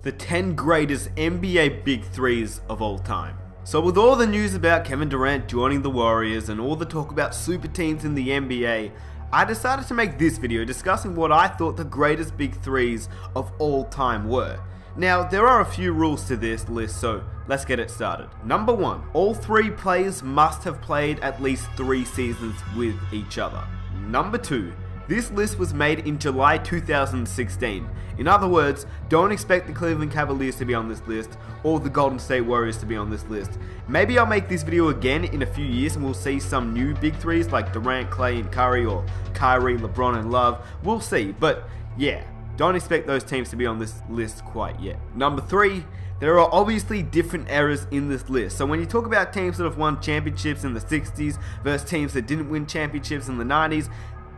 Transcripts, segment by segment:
the 10 greatest NBA Big Threes of all time. So with all the news about Kevin Durant joining the Warriors and all the talk about super teams in the NBA, I decided to make this video discussing what I thought the greatest Big Threes of all time were. Now, there are a few rules to this list, so let's get it started. Number 1, all 3 players must have played at least 3 seasons with each other. Number 2, this list was made in July 2016. In other words, don't expect the Cleveland Cavaliers to be on this list or the Golden State Warriors to be on this list. Maybe I'll make this video again in a few years and we'll see some new Big Threes like Durant, Clay, and Curry, or Kyrie, LeBron, and Love. We'll see, but yeah, don't expect those teams to be on this list quite yet. Number 3, there are obviously different eras in this list. So when you talk about teams that have won championships in the 60s versus teams that didn't win championships in the 90s,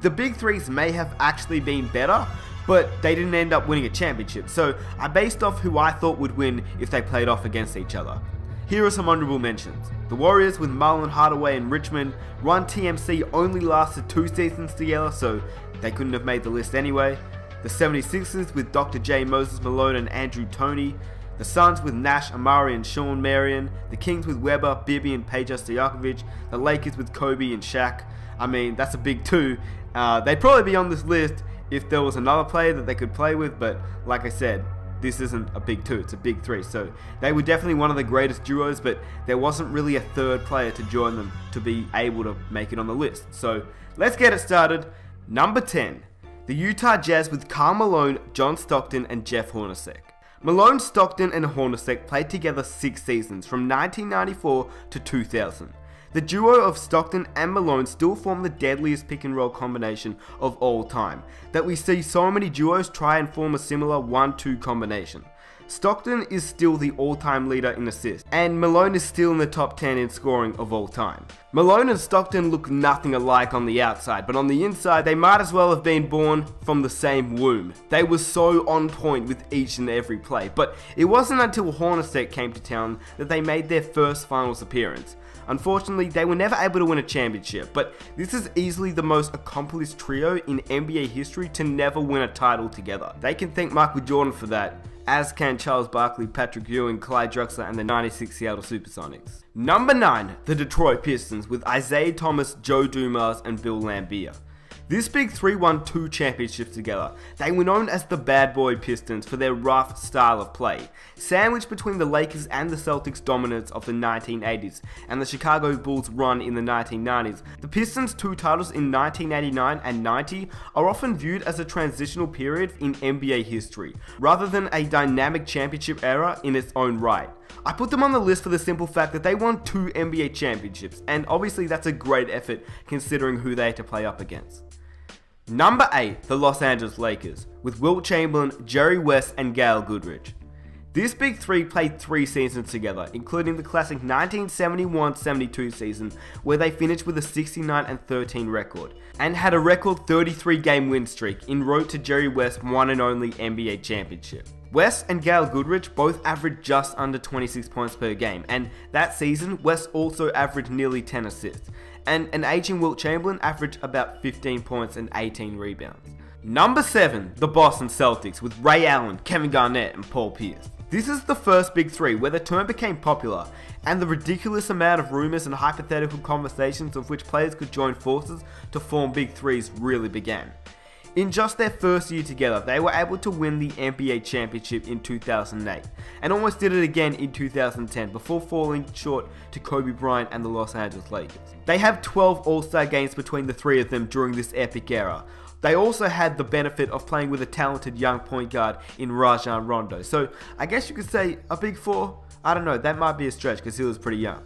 the Big Threes may have actually been better, but they didn't end up winning a championship. So I based off who I thought would win if they played off against each other. Here are some honorable mentions. The Warriors with Marlon Hardaway and Richmond. Run TMC only lasted 2 seasons together, so they couldn't have made the list anyway. The 76ers with Dr. J, Moses Malone, and Andrew Toney. The Suns with Nash, Amari, and Sean Marion. The Kings with Weber, Bibby, and Peja Stojakovic. The Lakers with Kobe and Shaq. I mean, that's a big 2. They'd probably be on this list if there was another player that they could play with, but like I said, this isn't a big 2, it's a big 3. So they were definitely one of the greatest duos, but there wasn't really a third player to join them to be able to make it on the list. So let's get it started. Number 10, the Utah Jazz with Karl Malone, John Stockton, and Jeff Hornacek. Malone, Stockton, and Hornacek played together 6 seasons from 1994 to 2000. The duo of Stockton and Malone still form the deadliest pick and roll combination of all time, that we see so many duos try and form a similar 1-2 combination. Stockton is still the all-time leader in assists, and Malone is still in the top 10 in scoring of all time. Malone and Stockton look nothing alike on the outside, but on the inside they might as well have been born from the same womb. They were so on point with each and every play, but it wasn't until Hornacek came to town that they made their first finals appearance. Unfortunately, they were never able to win a championship, but this is easily the most accomplished trio in NBA history to never win a title together. They can thank Michael Jordan for that, as can Charles Barkley, Patrick Ewing, Clyde Drexler, and the 96 Seattle Supersonics. Number 9, the Detroit Pistons with Isaiah Thomas, Joe Dumars, and Bill Laimbeer. This Big 3 won 2 championships together. They were known as the Bad Boy Pistons for their rough style of play, sandwiched between the Lakers and the Celtics' dominance of the 1980s and the Chicago Bulls' run in the 1990s. The Pistons' 2 titles in 1989 and 90 are often viewed as a transitional period in NBA history, rather than a dynamic championship era in its own right. I put them on the list for the simple fact that they won 2 NBA championships, and obviously that's a great effort considering who they had to play up against. Number 8, the Los Angeles Lakers, with Wilt Chamberlain, Jerry West, and Gail Goodrich. This Big 3 played 3 seasons together, including the classic 1971-72 season, where they finished with a 69-13 record, and had a record 33-game win streak en route to Jerry West's one and only NBA championship. West and Gail Goodrich both averaged just under 26 points per game, and that season, West also averaged nearly 10 assists, and an aging Wilt Chamberlain averaged about 15 points and 18 rebounds. Number 7, the Boston Celtics with Ray Allen, Kevin Garnett, and Paul Pierce. This is the first Big 3 where the term became popular, and the ridiculous amount of rumors and hypothetical conversations of which players could join forces to form Big 3s really began. In just their first year together, they were able to win the NBA championship in 2008, and almost did it again in 2010 before falling short to Kobe Bryant and the Los Angeles Lakers. They have 12 All-Star games between the 3 of them during this epic era. They also had the benefit of playing with a talented young point guard in Rajon Rondo, so I guess you could say a Big 4? I don't know, that might be a stretch because he was pretty young.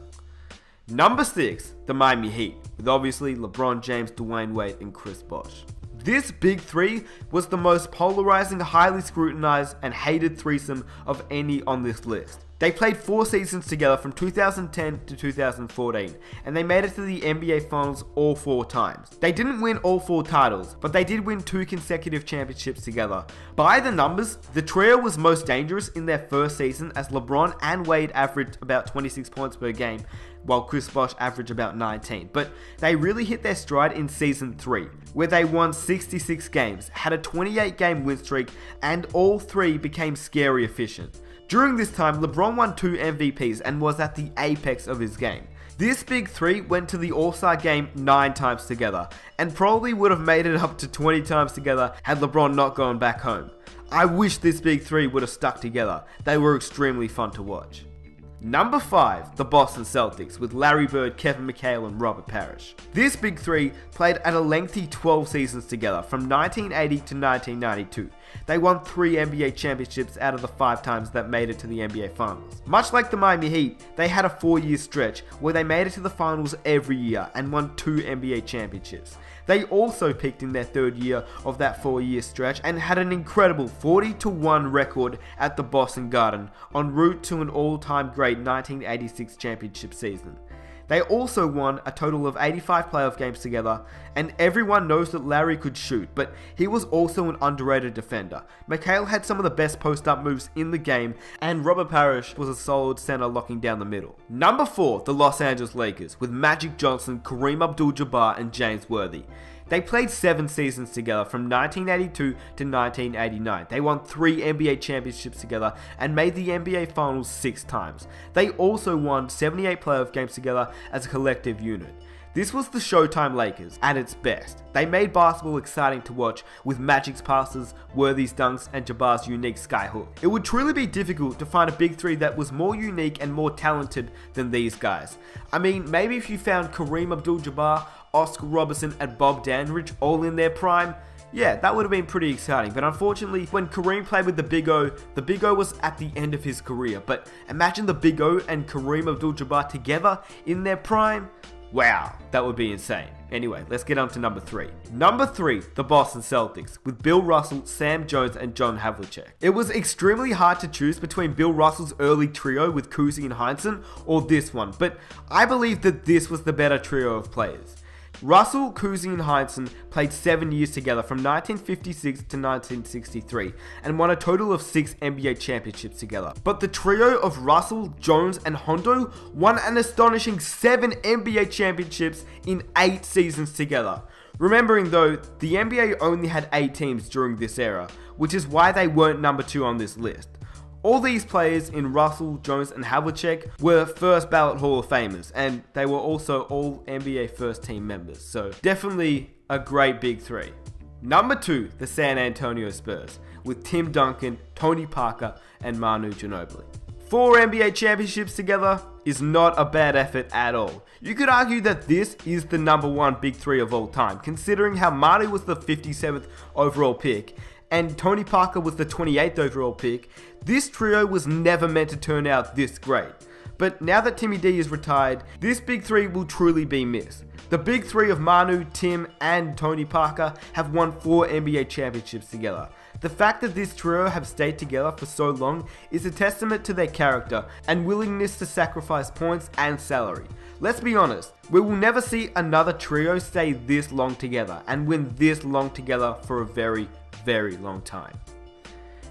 Number 6, the Miami Heat, with obviously LeBron James, Dwayne Wade, and Chris Bosh. This Big 3 was the most polarizing, highly scrutinized, and hated threesome of any on this list. They played 4 seasons together from 2010 to 2014, and they made it to the NBA Finals all 4 times. They didn't win all 4 titles, but they did win 2 consecutive championships together. By the numbers, the trio was most dangerous in their first season as LeBron and Wade averaged about 26 points per game, while Chris Bosh averaged about 19. But they really hit their stride in season 3, where they won 66 games, had a 28-game win streak, and all 3 became scary efficient. During this time, LeBron won 2 MVPs and was at the apex of his game. This big 3 went to the All-Star game 9 times together, and probably would have made it up to 20 times together had LeBron not gone back home. I wish this big 3 would have stuck together. They were extremely fun to watch. Number 5, the Boston Celtics, with Larry Bird, Kevin McHale, and Robert Parrish. This big 3 played at a lengthy 12 seasons together, from 1980 to 1992. They won 3 NBA championships out of the 5 times that made it to the NBA Finals. Much like the Miami Heat, they had a 4-year stretch where they made it to the Finals every year and won 2 NBA championships. They also peaked in their 3rd year of that 4-year stretch and had an incredible 40-1 record at the Boston Garden, en route to an all-time great 1986 championship season. They also won a total of 85 playoff games together, and everyone knows that Larry could shoot, but he was also an underrated defender. McHale had some of the best post-up moves in the game, and Robert Parrish was a solid center locking down the middle. Number 4, the Los Angeles Lakers, with Magic Johnson, Kareem Abdul-Jabbar, and James Worthy. They played 7 seasons together from 1982 to 1989. They won 3 NBA championships together and made the NBA Finals 6 times. They also won 78 playoff games together as a collective unit. This was the Showtime Lakers at its best. They made basketball exciting to watch with Magic's passes, Worthy's dunks, and Jabbar's unique skyhook. It would truly be difficult to find a big 3 that was more unique and more talented than these guys. I mean, maybe if you found Kareem Abdul-Jabbar, Oscar Robertson, and Bob Dandridge all in their prime, yeah, that would have been pretty exciting. But unfortunately, when Kareem played with the Big O was at the end of his career. But imagine the Big O and Kareem Abdul-Jabbar together in their prime. Wow, that would be insane. Anyway, let's get on to number 3. Number 3, the Boston Celtics, with Bill Russell, Sam Jones, and John Havlicek. It was extremely hard to choose between Bill Russell's early trio with Cousy and Heinsohn or this one, but I believe that this was the better trio of players. Russell, Cousy, and Heinsohn played 7 years together from 1956 to 1963 and won a total of 6 NBA championships together. But the trio of Russell, Jones, and Hondo won an astonishing 7 NBA championships in 8 seasons together. Remembering though, the NBA only had 8 teams during this era, which is why they weren't number 2 on this list. All these players in Russell, Jones, and Havlicek were first ballot Hall of Famers, and they were also all NBA first team members, so definitely a great big 3. Number 2, the San Antonio Spurs, with Tim Duncan, Tony Parker, and Manu Ginobili. 4 NBA championships together is not a bad effort at all. You could argue that this is the number 1 big 3 of all time, considering how Manu was the 57th overall pick, and Tony Parker was the 28th overall pick. This trio was never meant to turn out this great. But now that Timmy D is retired, this big 3 will truly be missed. The big 3 of Manu, Tim, and Tony Parker have won 4 NBA championships together. The fact that this trio have stayed together for so long is a testament to their character and willingness to sacrifice points and salary. Let's be honest, we will never see another trio stay this long together and win this long together for a very long time.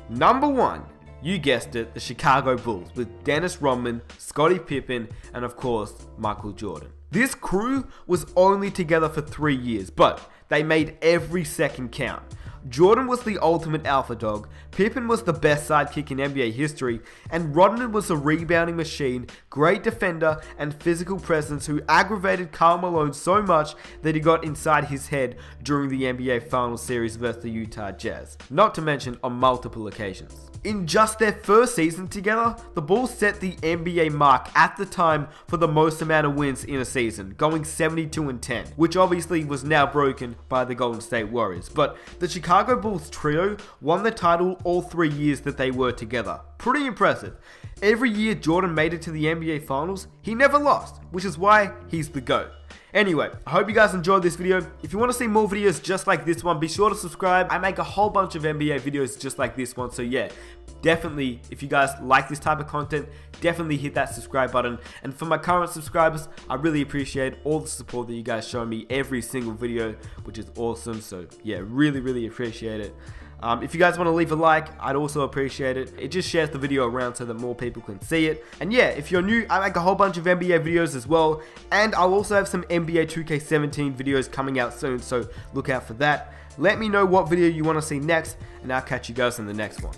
Number 1, you guessed it, the Chicago Bulls, with Dennis Rodman, Scottie Pippen, and of course, Michael Jordan. This crew was only together for 3 years, but they made every second count. Jordan was the ultimate alpha dog, Pippen was the best sidekick in NBA history, and Rodman was a rebounding machine, great defender, and physical presence who aggravated Karl Malone so much that he got inside his head during the NBA Finals series versus the Utah Jazz, not to mention on multiple occasions. In just their first season together, the Bulls set the NBA mark at the time for the most amount of wins in a season, going 72-10, which obviously was now broken by the Golden State Warriors. But the Chicago Bulls trio won the title all 3 years that they were together. Pretty impressive. Every year Jordan made it to the NBA Finals, he never lost, which is why he's the GOAT. Anyway, I hope you guys enjoyed this video. If you want to see more videos just like this one, be sure to subscribe. I make a whole bunch of NBA videos just like this one, so yeah, definitely, if you guys like this type of content, definitely hit that subscribe button. And for my current subscribers, I really appreciate all the support that you guys show me every single video, which is awesome. So yeah, really appreciate it. If you guys want to leave a like, I'd also appreciate it. It just shares the video around so that more people can see it. And yeah, if you're new, I make a whole bunch of NBA videos as well. And I'll also have some NBA 2K17 videos coming out soon, so look out for that. Let me know what video you want to see next, and I'll catch you guys in the next one.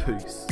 Peace.